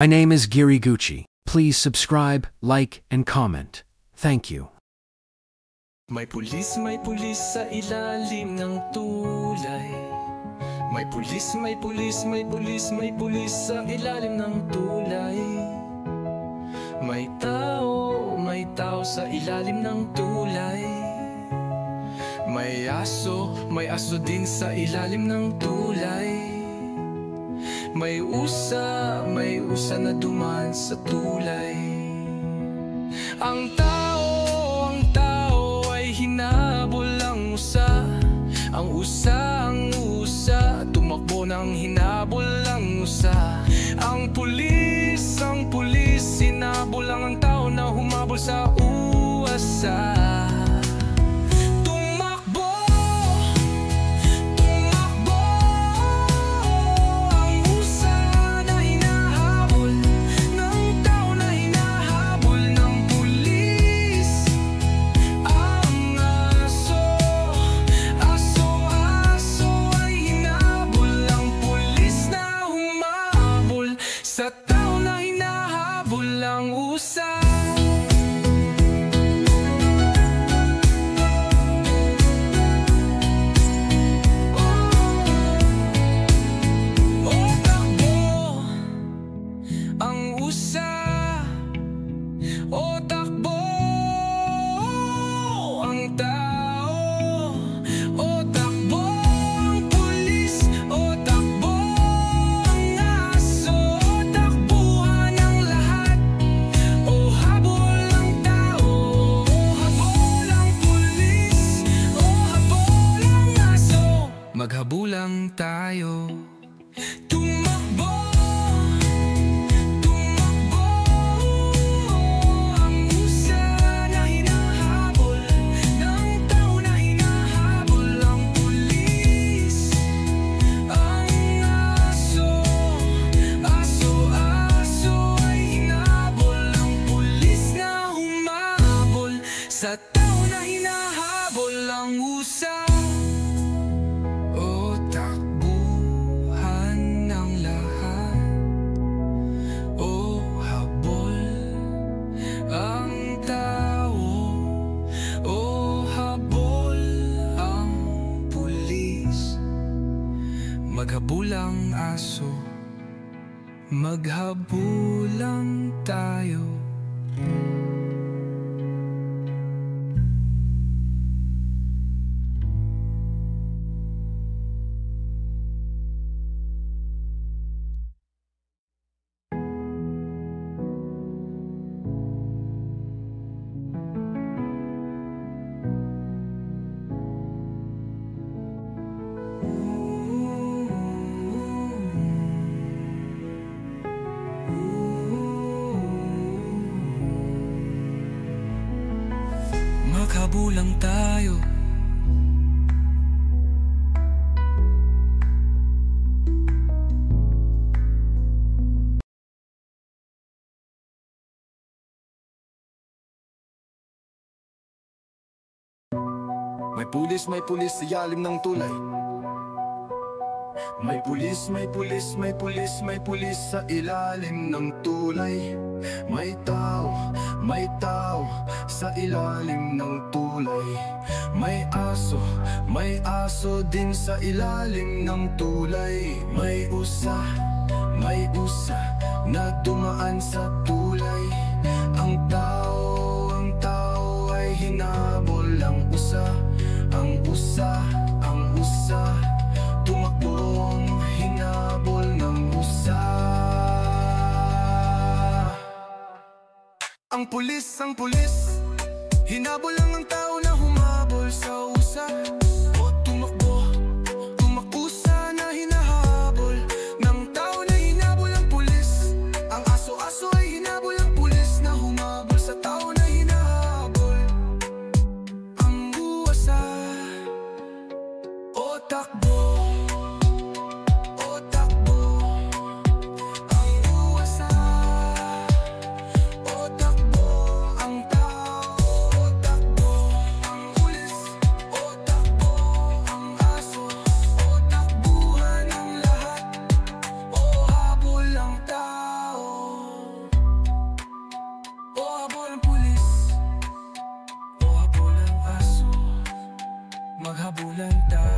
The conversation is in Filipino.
My name is Giriguchi. Please subscribe, like, and comment. Thank you. May pulis sa ilalim ng tulay. May pulis sa ilalim ng tulay. May tao sa ilalim ng tulay. May aso din sa ilalim ng tulay. May usa na dumaan sa tulay. Ang tao ay hinabol ang usa. Ang usa tumakbo nang hinabol ang usa. Ang pulis hinabol lang ang tao na humabol sa usa. Sa tao na hinahabol ang usa. Takbo ang usa. Takbo ang tao. Takbo ang pulis. Takbo ang aso. Maghabulang tayo. Tumakbo ang usa na hinahabol ng tao na hinahabol ang pulis. Ang aso ay hinabol ang pulis na humahabol sa tao na hinahabol ang usa. Maghabulang aso, maghabulang tayo. Maghabulang tayo. May pulis sa ilalim ng tulay. May pulis sa ilalim ng tulay. May tao sa ilalim ng tulay. May aso din sa ilalim ng tulay. May usa na dumaan sa tulay. Ang tao ay hinabol ang usa. Ang usa tumakbong hinabol ng usa. Ang pulis hinabol lang ang tao na humabol sa usa. Tumakbo usa na hinahabol ng tao na hinabol ang pulis. Ang aso ay hinabol ang pulis na humabol sa tao na hinahabol. Ang usa takbo. Takbo ang tao. Takbo ang pulis. maghabulan tayo